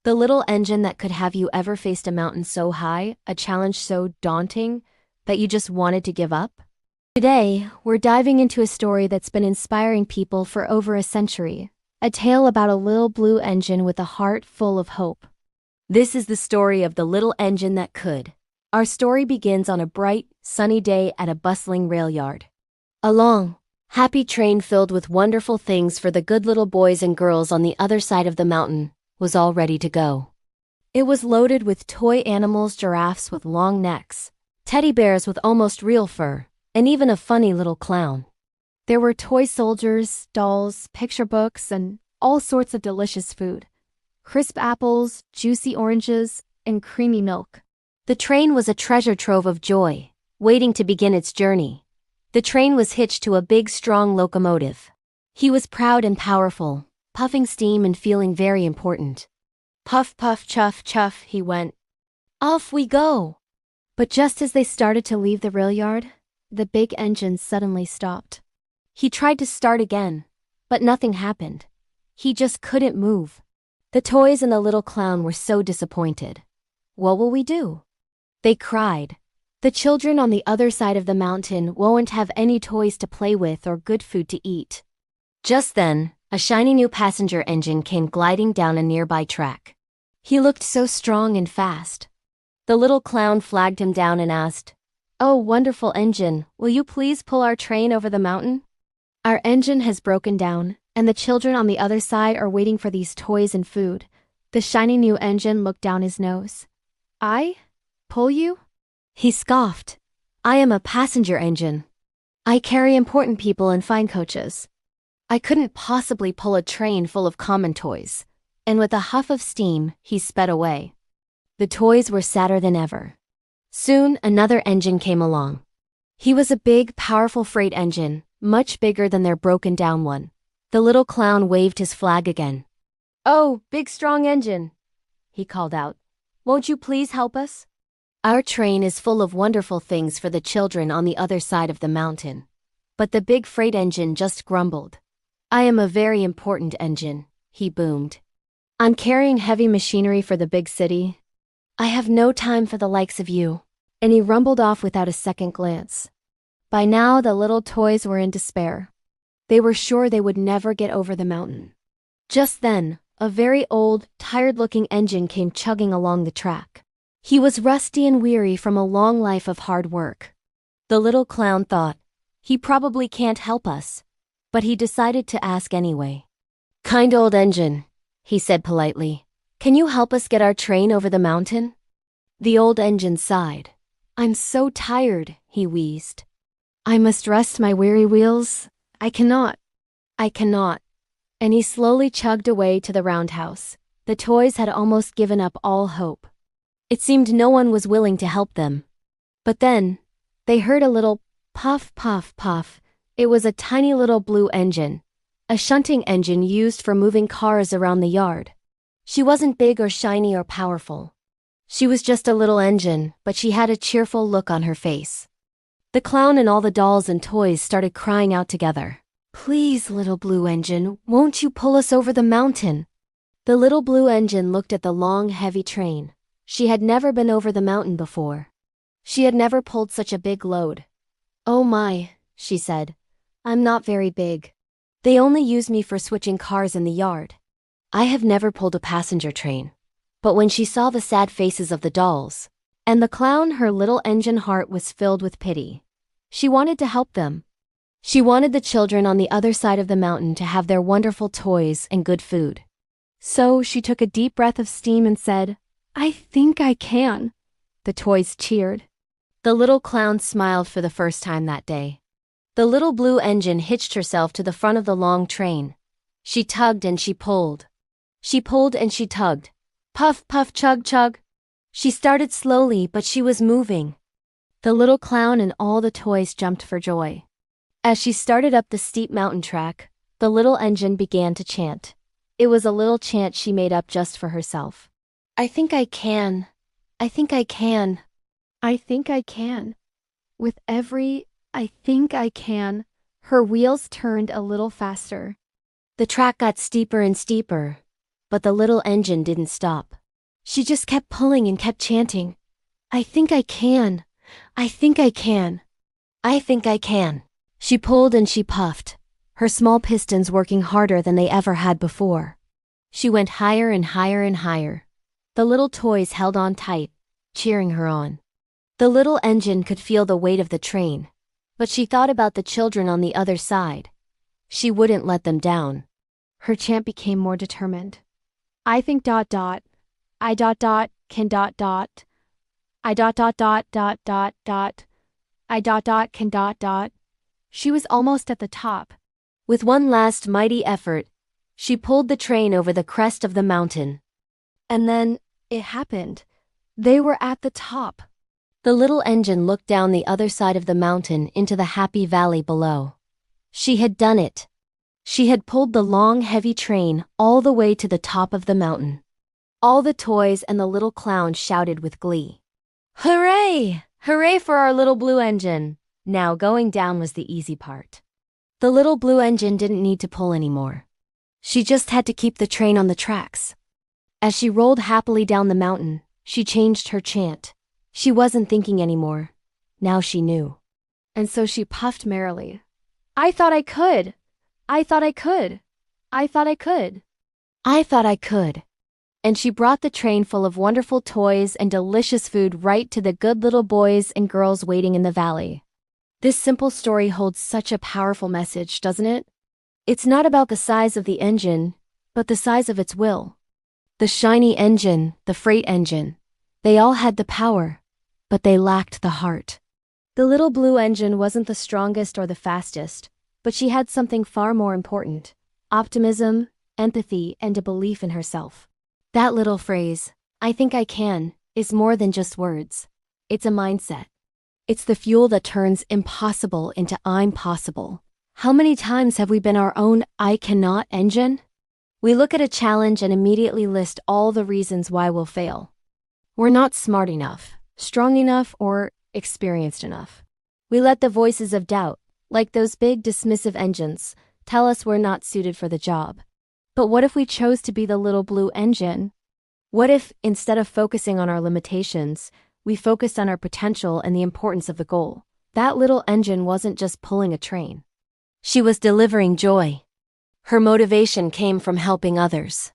The little engine that could have you ever faced a mountain so high, a challenge so daunting, that you just wanted to give up? Today, we're diving into a story that's been inspiring people for over a century. A tale about a little blue engine with a heart full of hope. This is the story of the little engine that could. Our story begins on a bright, sunny day at a bustling rail yard. A long, happy train filled with wonderful things for the good little boys and girls on the other side of the mountain was all ready to go. It was loaded with toy animals, giraffes with long necks, teddy bears with almost real fur, and even a funny little clown. There were toy soldiers, dolls, picture books, and all sorts of delicious food. Crisp apples, juicy oranges, and creamy milk. The train was a treasure trove of joy, waiting to begin its journey. The train was hitched to a big, strong locomotive. He was proud and powerful, puffing steam and feeling very important. Puff, puff, chuff, chuff, he went. Off we go! But just as they started to leave the rail yard, the big engine suddenly stopped. He tried to start again, but nothing happened. He just couldn't move. The toys and the little clown were so disappointed. What will we do? They cried. The children on the other side of the mountain won't have any toys to play with or good food to eat. Just then, a shiny new passenger engine came gliding down a nearby track. He looked so strong and fast. The little clown flagged him down and asked, "Oh, wonderful engine, will you please pull our train over the mountain? Our engine has broken down, and the children on the other side are waiting for these toys and food." The shiny new engine looked down his nose. "I? Pull you?" He scoffed. "I am a passenger engine. I carry important people and fine coaches. I couldn't possibly pull a train full of common toys." And with a huff of steam, he sped away. The toys were sadder than ever. Soon, another engine came along. He was a big, powerful freight engine, much bigger than their broken-down one. The little clown waved his flag again. "Oh, big strong engine," he called out. "Won't you please help us? Our train is full of wonderful things for the children on the other side of the mountain." But the big freight engine just grumbled. "I am a very important engine," he boomed. "I'm carrying heavy machinery for the big city. I have no time for the likes of you." And he rumbled off without a second glance. By now, the little toys were in despair. They were sure they would never get over the mountain. Just then, a very old, tired-looking engine came chugging along the track. He was rusty and weary from a long life of hard work. The little clown thought, "He probably can't help us," but he decided to ask anyway. "Kind old engine," he said politely, "can you help us get our train over the mountain?" The old engine sighed. "I'm so tired," he wheezed. "I must rest my weary wheels. I cannot. And he slowly chugged away to the roundhouse. The toys had almost given up all hope. It seemed no one was willing to help them. But then, they heard a little puff, puff, puff. It was a tiny little blue engine, a shunting engine used for moving cars around the yard. She wasn't big or shiny or powerful. She was just a little engine, but she had a cheerful look on her face. The clown and all the dolls and toys started crying out together. "Please, little blue engine, won't you pull us over the mountain?" The little blue engine looked at the long, heavy train. She had never been over the mountain before. She had never pulled such a big load. "Oh my," she said. "I'm not very big. They only use me for switching cars in the yard." I have never pulled a passenger train. But when she saw the sad faces of the dolls and the clown, her little engine heart was filled with pity. She wanted to help them. She wanted the children on the other side of the mountain to have their wonderful toys and good food. So she took a deep breath of steam and said, "I think I can." The toys cheered. The little clown smiled for the first time that day. The little blue engine hitched herself to the front of the long train. She tugged and she pulled. She pulled and she tugged. Puff, puff, chug, chug. She started slowly, but she was moving. The little clown and all the toys jumped for joy. As she started up the steep mountain track, the little engine began to chant. It was a little chant she made up just for herself. "I think I can. I think I can. I think I can." With every "I think I can," her wheels turned a little faster. The track got steeper and steeper, But the little engine didn't stop. She just kept pulling and kept chanting, "I think I can. I think I can. I think I can." She pulled and she puffed, her small pistons working harder than they ever had before. She went higher and higher and higher. The little toys held on tight, cheering her on. The little engine could feel the weight of the train, but she thought about the children on the other side. She wouldn't let them down. Her chant became more determined. "I think I can I can. She was almost at the top. With one last mighty effort, she pulled the train over the crest of the mountain. And then, it happened. They were at the top. The little engine looked down the other side of the mountain into the happy valley below. She had done it. She had pulled the long, heavy train all the way to the top of the mountain. All the toys and the little clown shouted with glee. "Hooray! Hooray for our little blue engine!" Now going down was the easy part. The little blue engine didn't need to pull anymore. She just had to keep the train on the tracks. As she rolled happily down the mountain, she changed her chant. She wasn't thinking anymore. Now she knew. And so she puffed merrily. "I thought I could. I thought I could. I thought I could. I thought I could." And she brought the train full of wonderful toys and delicious food right to the good little boys and girls waiting in the valley. This simple story holds such a powerful message, doesn't it? It's not about the size of the engine, but the size of its will. The shiny engine, the freight engine, they all had the power, but they lacked the heart. The little blue engine wasn't the strongest or the fastest, but she had something far more important: optimism, empathy, and a belief in herself. That little phrase, "I think I can," is more than just words. It's a mindset. It's the fuel that turns impossible into I'm possible. How many times have we been our own I cannot engine? We look at a challenge and immediately list all the reasons why we'll fail. We're not smart enough, strong enough, or experienced enough. We let the voices of doubt, like those big dismissive engines, tell us we're not suited for the job. But what if we chose to be the little blue engine? What if, instead of focusing on our limitations, we focused on our potential and the importance of the goal? That little engine wasn't just pulling a train. She was delivering joy. Her motivation came from helping others.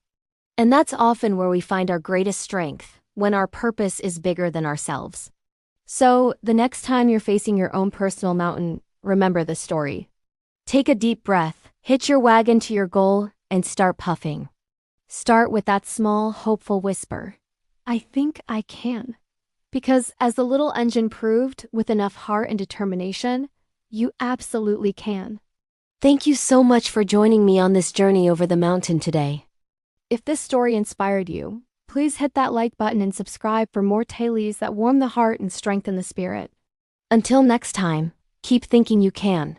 And that's often where we find our greatest strength, when our purpose is bigger than ourselves. So, the next time you're facing your own personal mountain, remember this story. Take a deep breath, hitch your wagon to your goal, and start puffing. Start with that small, hopeful whisper, "I think I can." Because as the little engine proved, with enough heart and determination, you absolutely can. Thank you so much for joining me on this journey over the mountain today. If this story inspired you, please hit that like button and subscribe for more tales that warm the heart and strengthen the spirit. Until next time, keep thinking you can.